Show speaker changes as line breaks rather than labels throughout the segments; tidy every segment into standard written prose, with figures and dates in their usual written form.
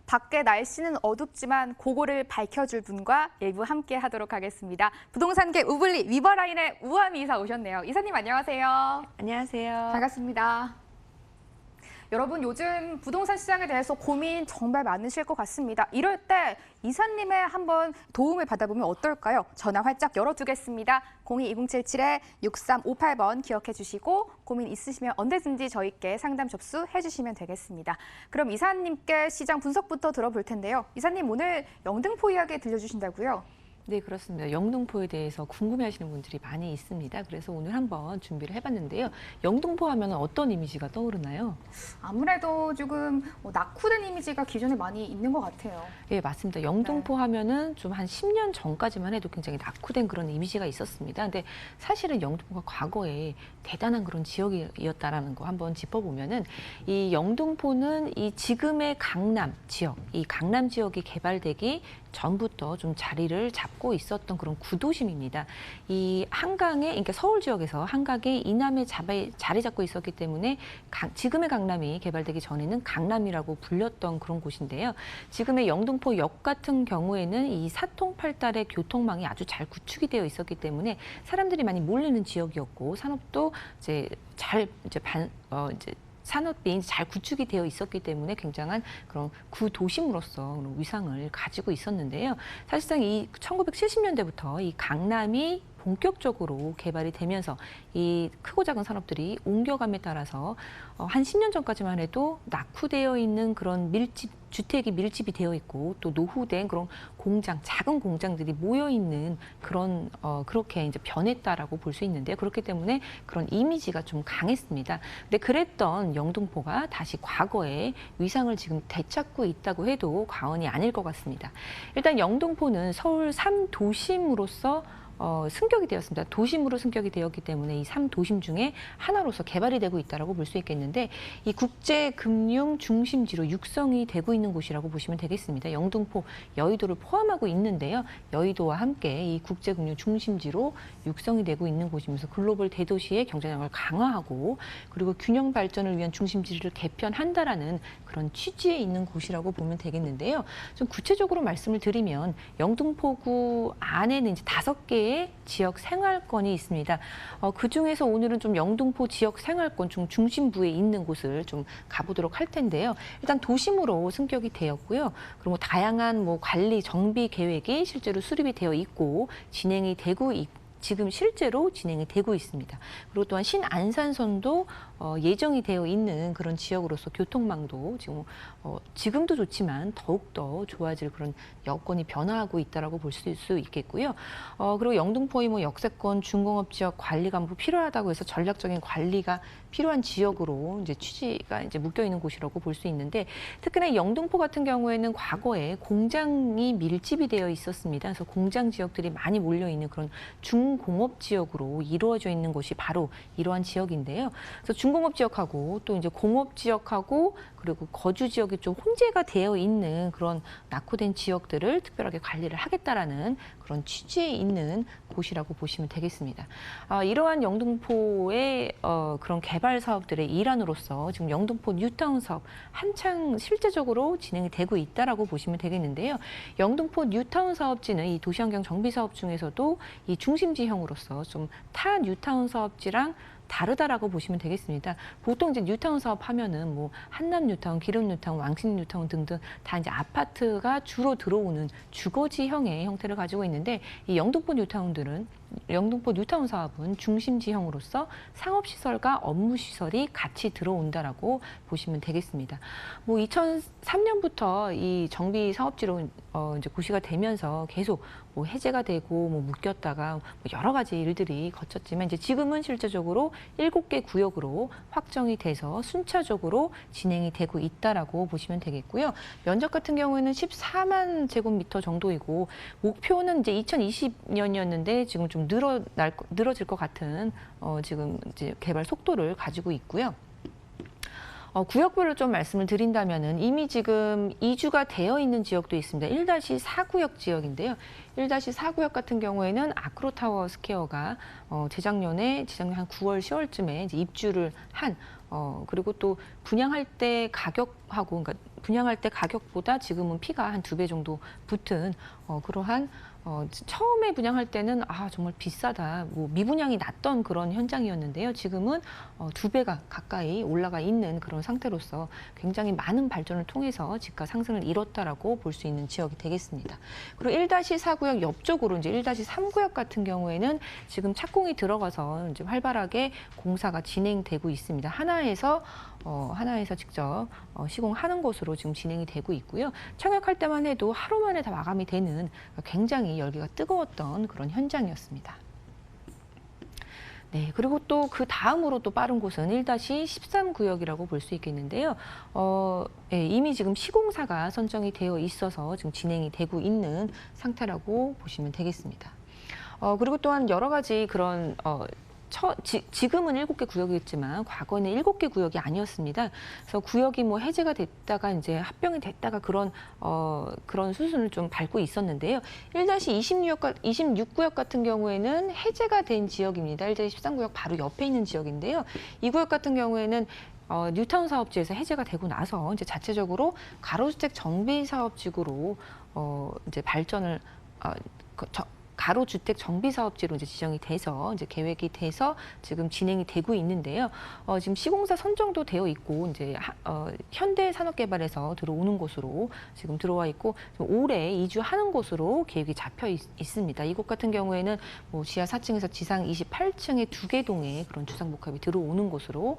밖에 날씨는 어둡지만 그거를 밝혀줄 분과 일부 함께 하도록 하겠습니다. 부동산계 우블리 위버라인의 우아미 이사 오셨네요. 이사님 안녕하세요.
안녕하세요.
반갑습니다. 여러분 요즘 부동산 시장에 대해서 고민 정말 많으실 것 같습니다. 이럴 때 이사님의 한번 도움을 받아보면 어떨까요? 전화 활짝 열어두겠습니다. 02-2077-6358번 기억해 주시고 고민 있으시면 언제든지 저희께 상담 접수해 주시면 되겠습니다. 그럼 이사님께 시장 분석부터 들어볼 텐데요. 이사님 오늘 영등포 이야기 들려주신다고요?
네, 그렇습니다. 영등포에 대해서 궁금해하시는 분들이 많이 있습니다. 그래서 오늘 한번 준비를 해봤는데요. 영등포 하면 어떤 이미지가 떠오르나요?
아무래도 조금 낙후된 이미지가 기존에 많이 있는 것 같아요.
네, 맞습니다. 영등포 하면은 좀 한 10년 전까지만 해도 굉장히 낙후된 그런 이미지가 있었습니다. 근데 사실은 영등포가 과거에 대단한 그런 지역이었다라는 거 한번 짚어보면은 이 영등포는 이 지금의 강남 지역, 이 강남 지역이 개발되기 전부터 좀 자리를 잡고 있었던 그런 구도심입니다. 이 한강에, 그러니까 서울 지역에서 한강에 이남에 자리 잡고 있었기 때문에 지금의 강남이 개발되기 전에는 강남이라고 불렸던 그런 곳인데요. 지금의 영등포역 같은 경우에는 이 사통팔달의 교통망이 아주 잘 구축이 되어 있었기 때문에 사람들이 많이 몰리는 지역이었고 산업도 이제 산업이 잘 구축이 되어 있었기 때문에 굉장한 그런 구도심으로서 위상을 가지고 있었는데요. 사실상 이 1970년대부터 이 강남이 본격적으로 개발이 되면서 이 크고 작은 산업들이 옮겨감에 따라서 한 10년 전까지만 해도 낙후되어 있는 그런 주택이 밀집이 되어 있고 또 노후된 그런 공장, 작은 공장들이 모여 있는 그런 그렇게 이제 변했다라고 볼 수 있는데요. 그렇기 때문에 그런 이미지가 좀 강했습니다. 근데 그랬던 영등포가 다시 과거의 위상을 지금 되찾고 있다고 해도 과언이 아닐 것 같습니다. 일단 영등포는 서울 3도심으로서 승격이 되었습니다. 도심으로 승격이 되었기 때문에 이 3도심 중에 하나로서 개발이 되고 있다고 볼 수 있겠는데 이 국제금융 중심지로 육성이 되고 있는 곳이라고 보시면 되겠습니다. 영등포, 여의도를 포함하고 있는데요. 여의도와 함께 이 국제금융 중심지로 육성이 되고 있는 곳이면서 글로벌 대도시의 경제력을 강화하고 그리고 균형 발전을 위한 중심지를 개편한다라는 그런 취지에 있는 곳이라고 보면 되겠는데요. 좀 구체적으로 말씀을 드리면 영등포구 안에는 이제 5개의 지역 생활권이 있습니다. 그 중에서 오늘은 좀 영등포 지역 생활권 중심부에 있는 곳을 좀 가보도록 할 텐데요. 일단 도심으로 승격이 되었고요. 그리고 다양한 관리 정비 계획이 실제로 수립이 되어 있고 진행이 되고 지금 실제로 진행이 되고 있습니다. 그리고 또한 신안산선도 예정이 되어 있는 그런 지역으로서 교통망도 지금도 좋지만 더욱더 좋아질 그런 여건이 변화하고 있다라고 볼 수 있겠고요. 그리고 영등포의 역세권 중공업 지역 관리가 필요하다고 해서 전략적인 관리가 필요한 지역으로 이제 취지가 이제 묶여 있는 곳이라고 볼 수 있는데 특히나 영등포 같은 경우에는 과거에 공장이 밀집이 되어 있었습니다. 그래서 공장 지역들이 많이 몰려 있는 그런 중공업 지역으로 이루어져 있는 곳이 바로 이러한 지역인데요. 그래서 중공업 지역하고 또 이제 공업 지역하고 그리고 거주 지역이 좀 혼재가 되어 있는 그런 낙후된 지역들을 특별하게 관리를 하겠다라는 그런 취지에 있는 곳이라고 보시면 되겠습니다. 이러한 영등포의 그런 개발 사업들의 일환으로서 지금 영등포 뉴타운 사업 한창 실제적으로 진행이 되고 있다라고 보시면 되겠는데요. 영등포 뉴타운 사업지는 이 도시환경 정비 사업 중에서도 이 중심지형으로서 좀 타 뉴타운 사업지랑 다르다라고 보시면 되겠습니다. 보통 이제 뉴타운 사업 하면은 한남 뉴타운, 기름 뉴타운, 왕신 뉴타운 등등 다 이제 아파트가 주로 들어오는 주거지형의 형태를 가지고 있는데 이 영등포 뉴타운 사업은 중심지형으로서 상업시설과 업무시설이 같이 들어온다라고 보시면 되겠습니다. 2003년부터 이 정비 사업지로 이제 고시가 되면서 계속 해제가 되고 묶였다가 여러 가지 일들이 거쳤지만 이제 지금은 실제적으로 7개 구역으로 확정이 돼서 순차적으로 진행이 되고 있다라고 보시면 되겠고요. 면적 같은 경우에는 14만 제곱미터 정도이고 목표는 이제 2020년이었는데 지금 좀 늘어질 것 같은 지금 이제 개발 속도를 가지고 있고요. 구역별로 좀 말씀을 드린다면은 이미 지금 이주가 되어 있는 지역도 있습니다. 1-4구역 지역인데요. 1-4구역 같은 경우에는 아크로타워 스퀘어가 재작년에 한 9월, 10월쯤에 이제 입주를 한 그리고 또 분양할 때 가격하고, 그러니까 분양할 때 가격보다 지금은 피가 한 2배 정도 붙은 그러한 처음에 분양할 때는 정말 비싸다, 뭐 미분양이 났던 그런 현장이었는데요. 지금은 2배가 가까이 올라가 있는 그런 상태로서 굉장히 많은 발전을 통해서 집가 상승을 이뤘다라고 볼 수 있는 지역이 되겠습니다. 그리고 1-4구역 옆쪽으로 이제 1-3구역 같은 경우에는 지금 착공이 들어가서 이제 활발하게 공사가 진행되고 있습니다. 하나에서 직접 시공하는 것으로 지금 진행이 되고 있고요. 청약할 때만 해도 하루 만에 다 마감이 되는 굉장히 열기가 뜨거웠던 그런 현장이었습니다. 네, 그리고 또 그 다음으로 또 빠른 곳은 1-13구역이라고 볼 수 있겠는데요. 이미 지금 시공사가 선정이 되어 있어서 지금 진행이 되고 있는 상태라고 보시면 되겠습니다. 그리고 또한 여러 가지 그런 지금은 7개 구역이었지만 과거에는 7개 구역이 아니었습니다. 그래서 구역이 뭐 해제가 됐다가 이제 합병이 됐다가 그런 수순을 좀 밟고 있었는데요. 1-26구역 같은 경우에는 해제가 된 지역입니다. 1-13구역 바로 옆에 있는 지역인데요. 이 구역 같은 경우에는 뉴타운 사업지에서 해제가 되고 나서 이제 자체적으로 가로주택 정비 사업지구로 이제 발전을 가로주택 정비 사업지로 이제 지정이 돼서 이제 계획이 돼서 지금 진행이 되고 있는데요. 지금 시공사 선정도 되어 있고 이제 현대산업개발에서 들어오는 곳으로 지금 들어와 있고 올해 이주하는 곳으로 계획이 잡혀 있습니다. 이곳 같은 경우에는 뭐 지하 4층에서 지상 28층의 2개 동의 그런 주상복합이 들어오는 곳으로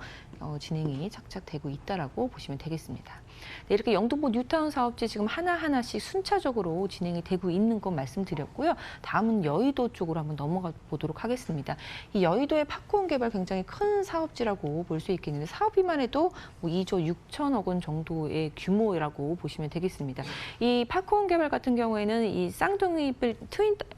진행이 착착되고 있다라고 보시면 되겠습니다. 네, 이렇게 영등포 뉴타운 사업지 지금 하나하나씩 순차적으로 진행이 되고 있는 건 말씀드렸고요. 다음은 여의도 쪽으로 한번 넘어가 보도록 하겠습니다. 이 여의도의 파크홈 개발 굉장히 큰 사업지라고 볼 수 있겠는데 사업비만 해도 뭐 2조 6천억 원 정도의 규모라고 보시면 되겠습니다. 이 파크홈 개발 같은 경우에는 이 쌍둥이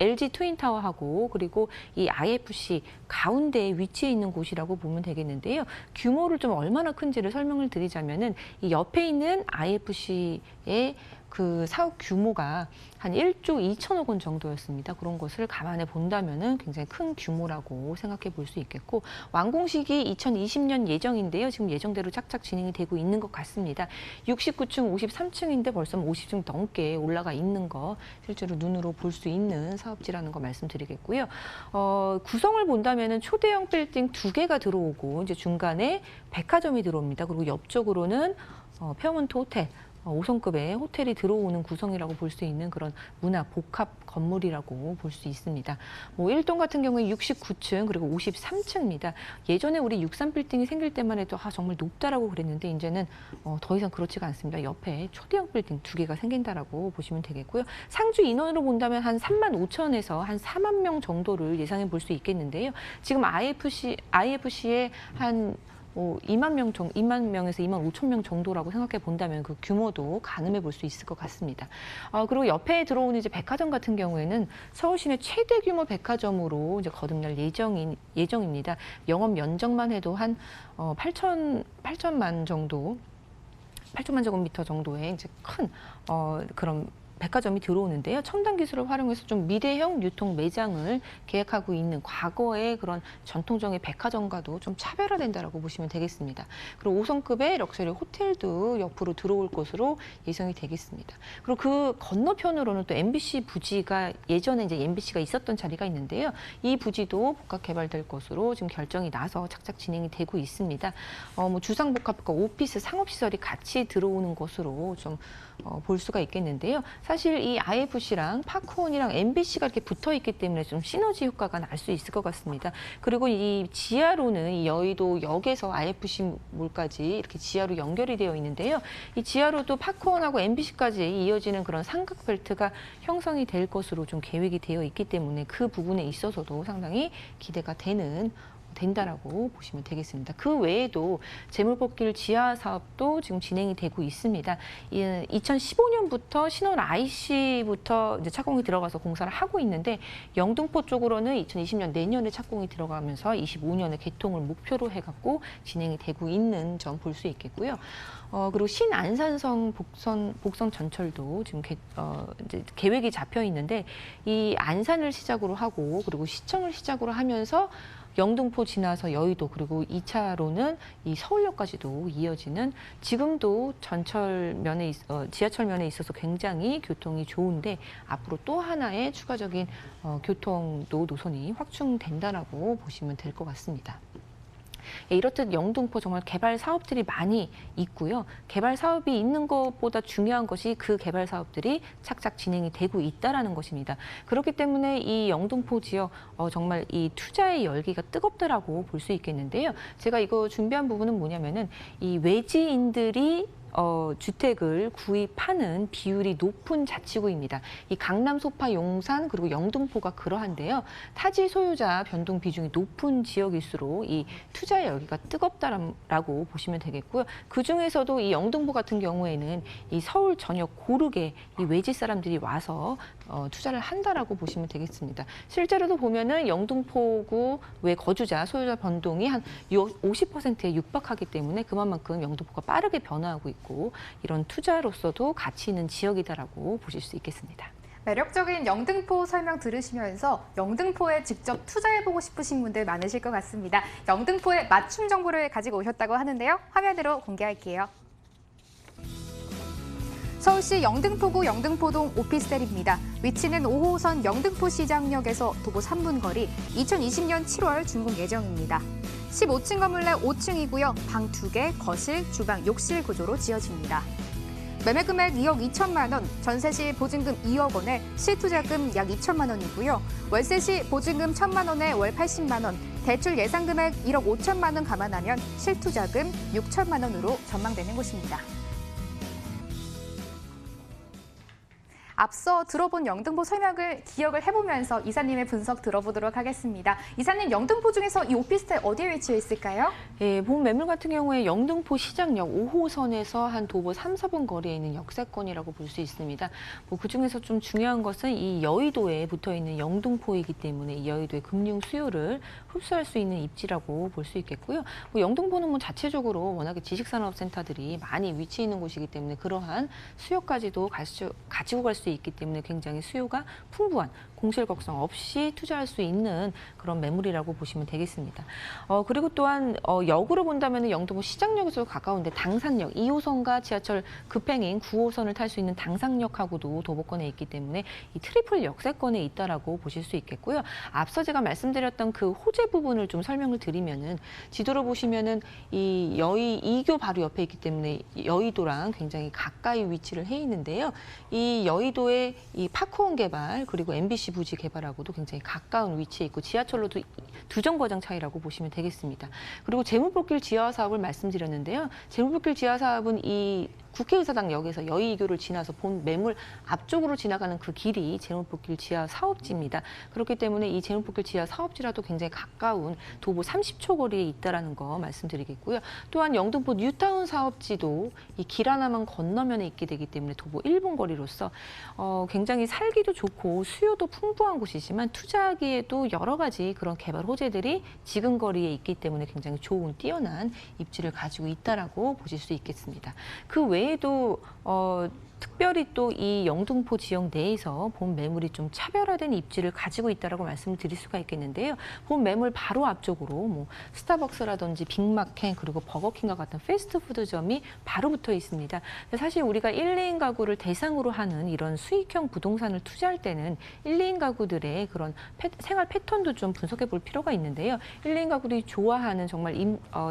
LG 트윈타워하고 그리고 이 IFC 가운데에 위치해 있는 곳이라고 보면 되겠는데요. 규모를 좀 얼마나 큰지를 설명을 드리자면은 이 옆에 있는 IFC의 그 사업 규모가 한 1조 2천억 원 정도였습니다. 그런 것을 감안해 본다면은 굉장히 큰 규모라고 생각해 볼 수 있겠고 완공 시기 2020년 예정인데요. 지금 예정대로 착착 진행이 되고 있는 것 같습니다. 69층, 53층인데 벌써 50층 넘게 올라가 있는 거 실제로 눈으로 볼 수 있는 사업지라는 거 말씀드리겠고요. 구성을 본다면은 초대형 빌딩 2개가 들어오고 이제 중간에 백화점이 들어옵니다. 그리고 옆쪽으로는 페어먼트 호텔 5성급의 호텔이 들어오는 구성이라고 볼 수 있는 그런 문화 복합 건물이라고 볼 수 있습니다. 뭐 1동 같은 경우에 69층 그리고 53층입니다. 예전에 우리 63빌딩이 생길 때만 해도 정말 높다라고 그랬는데 이제는 더 이상 그렇지가 않습니다. 옆에 초대형 빌딩 2개가 생긴다라고 보시면 되겠고요. 상주 인원으로 본다면 한 35,000에서 한 4만 명 정도를 예상해 볼 수 있겠는데요. 지금 IFC의 한 2만 명에서 2만 5천 명 정도라고 생각해 본다면 그 규모도 가늠해 볼 수 있을 것 같습니다. 그리고 옆에 들어오는 이제 백화점 같은 경우에는 서울 시내 최대 규모 백화점으로 이제 거듭날 예정입니다. 영업 면적만 해도 한 8천만 제곱미터 정도의 이제 큰 그런 백화점이 들어오는데요. 첨단 기술을 활용해서 좀 미래형 유통 매장을 계획하고 있는 과거의 그런 전통적인 백화점과도 좀 차별화된다라고 보시면 되겠습니다. 그리고 5성급의 럭셔리 호텔도 옆으로 들어올 것으로 예상이 되겠습니다. 그리고 그 건너편으로는 또 MBC 부지가 예전에 이제 MBC가 있었던 자리가 있는데요. 이 부지도 복합 개발될 것으로 지금 결정이 나서 착착 진행이 되고 있습니다. 뭐 주상복합과 오피스, 상업시설이 같이 들어오는 것으로 좀 볼 수가 있겠는데요. 사실 이 IFC랑 파크온이랑 MBC가 이렇게 붙어 있기 때문에 좀 시너지 효과가 날 수 있을 것 같습니다. 그리고 이 지하로는 이 여의도 역에서 IFC 몰까지 이렇게 지하로 연결이 되어 있는데요. 이 지하로도 파크온하고 MBC까지 이어지는 그런 삼각 벨트가 형성이 될 것으로 좀 계획이 되어 있기 때문에 그 부분에 있어서도 상당히 기대가 된다라고 보시면 되겠습니다. 그 외에도 재물복길 지하 사업도 지금 진행이 되고 있습니다. 2015년부터 신원 IC부터 이제 착공이 들어가서 공사를 하고 있는데 영등포 쪽으로는 2020년 내년에 착공이 들어가면서 25년에 개통을 목표로 해갖고 진행이 되고 있는 점 볼 수 있겠고요. 그리고 신안산성 복선 전철도 지금 이제 계획이 잡혀 있는데 이 안산을 시작으로 하고 그리고 시청을 시작으로 하면서 영등포 지나서 여의도 그리고 2차로는 이 서울역까지도 이어지는 지금도 지하철면에 있어서 굉장히 교통이 좋은데 앞으로 또 하나의 추가적인 교통도 노선이 확충된다라고 보시면 될 것 같습니다. 이렇듯 영등포 정말 개발 사업들이 많이 있고요. 개발 사업이 있는 것보다 중요한 것이 그 개발 사업들이 착착 진행이 되고 있다라는 것입니다. 그렇기 때문에 이 영등포 지역 정말 이 투자의 열기가 뜨겁다라고 볼 수 있겠는데요. 제가 이거 준비한 부분은 뭐냐면은 이 외지인들이 주택을 구입하는 비율이 높은 자치구입니다. 이 강남, 소파, 용산 그리고 영등포가 그러한데요. 타지 소유자 변동 비중이 높은 지역일수록 이 투자의 열기가 뜨겁다라고 보시면 되겠고요. 그 중에서도 이 영등포 같은 경우에는 이 서울 전역 고르게 이 외지 사람들이 와서 투자를 한다라고 보시면 되겠습니다. 실제로도 보면은 영등포구 외 거주자 소유자 변동이 한 50%에 육박하기 때문에 그만큼 영등포가 빠르게 변화하고 있고 이런 투자로서도 가치 있는 지역이다라고 보실 수 있겠습니다.
매력적인 영등포 설명 들으시면서 영등포에 직접 투자해보고 싶으신 분들 많으실 것 같습니다. 영등포의 맞춤 정보를 가지고 오셨다고 하는데요. 화면으로 공개할게요. 서울시 영등포구 영등포동 오피스텔입니다. 위치는 5호선 영등포시장역에서 도보 3분 거리, 2020년 7월 준공 예정입니다. 15층 건물 내 5층이고요. 방 2개, 거실, 주방, 욕실 구조로 지어집니다. 매매 금액 2억 2천만 원, 전세 시 보증금 2억 원에 실투자금 약 2천만 원이고요. 월세 시 보증금 1천만 원에 월 80만 원, 대출 예상 금액 1억 5천만 원 감안하면 실투자금 6천만 원으로 전망되는 곳입니다. 앞서 들어본 영등포 설명을 기억을 해보면서 이사님의 분석 들어보도록 하겠습니다. 이사님, 영등포 중에서 이 오피스텔 어디에 위치해 있을까요?
예, 본 매물 같은 경우에 영등포 시장역 5호선에서 한 도보 3, 4분 거리에 있는 역세권이라고 볼 수 있습니다. 그중에서 좀 중요한 것은 이 여의도에 붙어 있는 영등포이기 때문에 이 여의도의 금융 수요를 흡수할 수 있는 입지라고 볼 수 있겠고요. 영등포는 자체적으로 워낙에 지식산업센터들이 많이 위치해 있는 곳이기 때문에 그러한 수요까지도 가지고 갈 수 있기 때문에 굉장히 수요가 풍부한 공실 걱정 없이 투자할 수 있는 그런 매물이라고 보시면 되겠습니다. 그리고 또한 역으로 본다면 영등포 시장역에서 가까운데 당산역 2호선과 지하철 급행인 9호선을 탈 수 있는 당산역하고도 도보권에 있기 때문에 이 트리플 역세권에 있다라고 보실 수 있겠고요. 앞서 제가 말씀드렸던 그 호재 부분을 좀 설명을 드리면은 지도로 보시면은 이 이교 바로 옆에 있기 때문에 여의도랑 굉장히 가까이 위치를 해 있는데요. 이 여의도의 이 파크원 개발 그리고 MBC 부지 개발하고도 굉장히 가까운 위치에 있고 지하철로도 두 정거장 차이라고 보시면 되겠습니다. 그리고 재물복길 지하 사업을 말씀드렸는데요. 재물복길 지하 사업은 이 국회의사당역에서 여의교를 지나서 본 매물 앞쪽으로 지나가는 그 길이 재물복길 지하 사업지입니다. 그렇기 때문에 이 재물복길 지하 사업지라도 굉장히 가까운 도보 30초 거리에 있다라는 거 말씀드리겠고요. 또한 영등포 뉴타운 사업지도 이 길 하나만 건너면에 있게 되기 때문에 도보 1분 거리로서 굉장히 살기도 좋고 수요도 풍부한 곳이지만 투자하기에도 여러 가지 그런 개발 호재들이 지금 거리에 있기 때문에 굉장히 좋은 뛰어난 입지를 가지고 있다라고 보실 수 있겠습니다. 그 외에도 특별히 또 이 영등포 지역 내에서 본 매물이 좀 차별화된 입지를 가지고 있다라고 말씀을 드릴 수가 있겠는데요. 본 매물 바로 앞쪽으로 스타벅스라든지 빅마켓 그리고 버거킹과 같은 패스트푸드점이 바로 붙어 있습니다. 사실 우리가 1, 2인 가구를 대상으로 하는 이런 수익형 부동산을 투자할 때는 1, 2인 가구들의 그런 생활 패턴도 좀 분석해 볼 필요가 있는데요. 1, 2인 가구들이 좋아하는 정말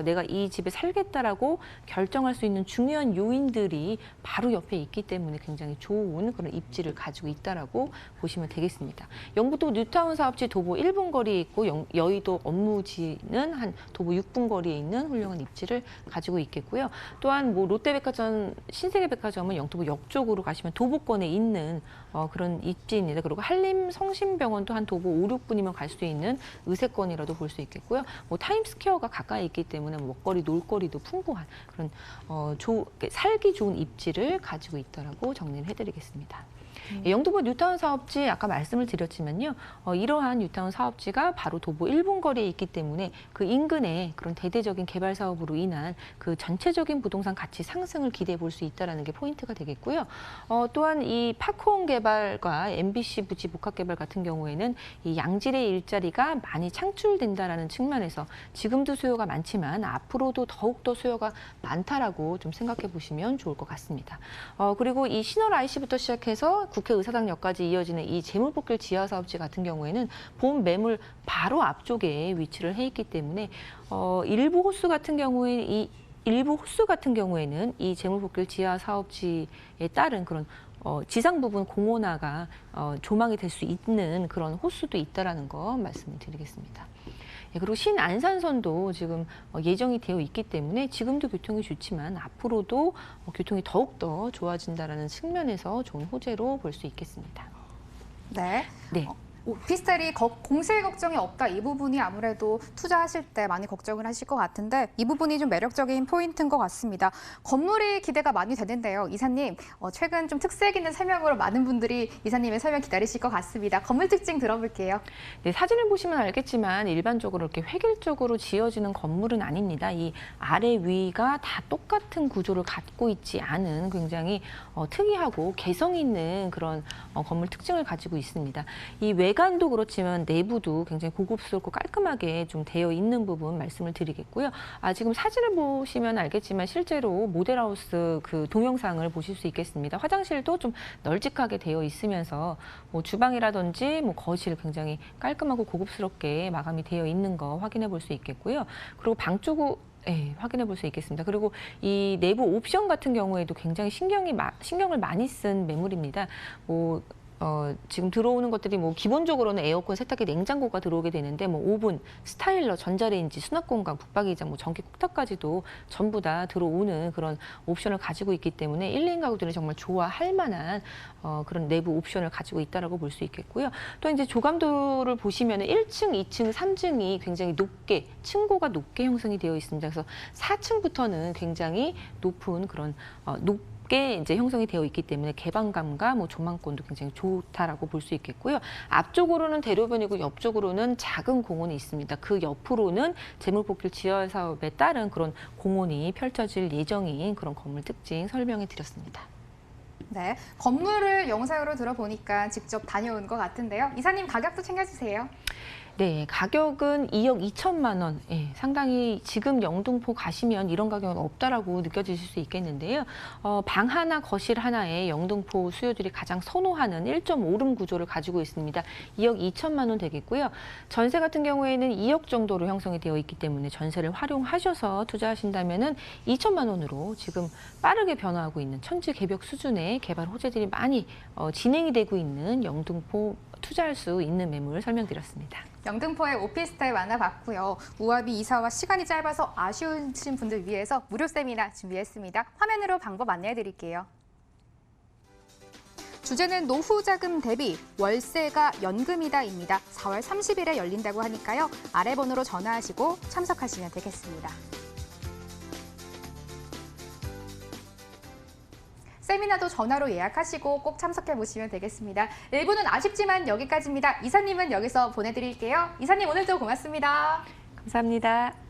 내가 이 집에 살겠다라고 결정할 수 있는 중요한 요인들이 바로 옆에 있기 때문에 굉장히 좋은 그런 입지를 가지고 있다라고 보시면 되겠습니다. 영등포 뉴타운 사업지 도보 1분 거리에 있고 여의도 업무지는 한 도보 6분 거리에 있는 훌륭한 입지를 가지고 있겠고요. 또한 롯데백화점, 신세계백화점은 영등포 역 쪽으로 가시면 도보권에 있는 그런 입지입니다. 그리고 한림성심병원도 한 도보 5, 6분이면 갈 수 있는 의세권이라도 볼 수 있겠고요. 타임스퀘어가 가까이 있기 때문에 먹거리, 놀거리도 풍부한 그런 살기 좋은 입지를 가지고 있다라고 정리를 해드리겠습니다. 영등포 뉴타운 사업지 아까 말씀을 드렸지만요. 이러한 뉴타운 사업지가 바로 도보 1분 거리에 있기 때문에 그 인근에 그런 대대적인 개발 사업으로 인한 그 전체적인 부동산 가치 상승을 기대해 볼 수 있다는 게 포인트가 되겠고요. 또한 이 파크홈 개발과 MBC 부지 복합 개발 같은 경우에는 이 양질의 일자리가 많이 창출된다라는 측면에서 지금도 수요가 많지만 앞으로도 더욱더 수요가 많다라고 좀 생각해 보시면 좋을 것 같습니다. 그리고 이 신월 IC부터 시작해서 국회의사당역까지 이어지는 이 재물복길 지하사업지 같은 경우에는 본 매물 바로 앞쪽에 위치를 해 있기 때문에 일부 호수 같은 경우에는 이 재물복길 지하사업지에 따른 그런 지상 부분 공원화가 조망이 될 수 있는 그런 호수도 있다라는 거 말씀을 드리겠습니다. 그리고 신안산선도 지금 예정이 되어 있기 때문에 지금도 교통이 좋지만 앞으로도 교통이 더욱더 좋아진다는 측면에서 좋은 호재로 볼 수 있겠습니다.
네.
네.
오피스텔이 공실 걱정이 없다. 이 부분이 아무래도 투자하실 때 많이 걱정을 하실 것 같은데 이 부분이 좀 매력적인 포인트인 것 같습니다. 건물이 기대가 많이 되는데요. 이사님, 최근 좀 특색 있는 설명으로 많은 분들이 이사님의 설명 기다리실 것 같습니다. 건물 특징 들어볼게요.
네, 사진을 보시면 알겠지만 일반적으로 이렇게 획일적으로 지어지는 건물은 아닙니다. 이 아래 위가 다 똑같은 구조를 갖고 있지 않은 굉장히 특이하고 개성 있는 그런 건물 특징을 가지고 있습니다. 이 외관도 그렇지만 내부도 굉장히 고급스럽고 깔끔하게 좀 되어 있는 부분 말씀을 드리겠고요. 지금 사진을 보시면 알겠지만 실제로 모델하우스 그 동영상을 보실 수 있겠습니다. 화장실도 좀 널찍하게 되어 있으면서 뭐 주방이라든지 뭐 거실 굉장히 깔끔하고 고급스럽게 마감이 되어 있는 거 확인해 볼 수 있겠고요. 그리고 방 쪽은 확인해 볼 수 있겠습니다. 그리고 이 내부 옵션 같은 경우에도 굉장히 신경을 많이 쓴 매물입니다. 지금 들어오는 것들이 뭐 기본적으로는 에어컨, 세탁기, 냉장고가 들어오게 되는데 뭐 오븐, 스타일러, 전자레인지, 수납 공간, 붙박이장, 뭐 전기 쿡탑까지도 전부 다 들어오는 그런 옵션을 가지고 있기 때문에 1, 2인 가구들이 정말 좋아할 만한 그런 내부 옵션을 가지고 있다라고 볼 수 있겠고요. 또 이제 조감도를 보시면은 1층, 2층, 3층이 굉장히 높게 층고가 높게 형성이 되어 있습니다. 그래서 4층부터는 굉장히 높은 그런 게 이제 형성이 되어 있기 때문에 개방감과 뭐 조망권도 굉장히 좋다라고 볼 수 있겠고요. 앞쪽으로는 대로변이고 옆쪽으로는 작은 공원이 있습니다. 그 옆으로는 재물복길 지하 사업에 따른 그런 공원이 펼쳐질 예정인 그런 건물 특징 설명해 드렸습니다.
네, 건물을 영상으로 들어보니까 직접 다녀온 것 같은데요. 이사님 가격도 챙겨주세요.
네, 가격은 2억 2천만 원. 상당히 지금 영등포 가시면 이런 가격은 없다라고 느껴지실 수 있겠는데요. 방 하나, 거실 하나에 영등포 수요들이 가장 선호하는 1.5룸 구조를 가지고 있습니다. 2억 2천만 원 되겠고요. 전세 같은 경우에는 2억 정도로 형성이 되어 있기 때문에 전세를 활용하셔서 투자하신다면은 2천만 원으로 지금 빠르게 변화하고 있는 천지개벽 수준의 개발 호재들이 많이 진행이 되고 있는 영등포 투자할 수 있는 매물 설명드렸습니다.
영등포에 오피스텔 만나봤고요. 우아비 이사와 시간이 짧아서 아쉬우신 분들 위해서 무료 세미나 준비했습니다. 화면으로 방법 안내해 드릴게요. 주제는 노후 자금 대비 월세가 연금이다입니다. 4월 30일에 열린다고 하니까요. 아래 번호로 전화하시고 참석하시면 되겠습니다. 세미나도 전화로 예약하시고 꼭 참석해 보시면 되겠습니다. 1부는 아쉽지만 여기까지입니다. 이사님은 여기서 보내드릴게요. 이사님 오늘도 고맙습니다.
감사합니다.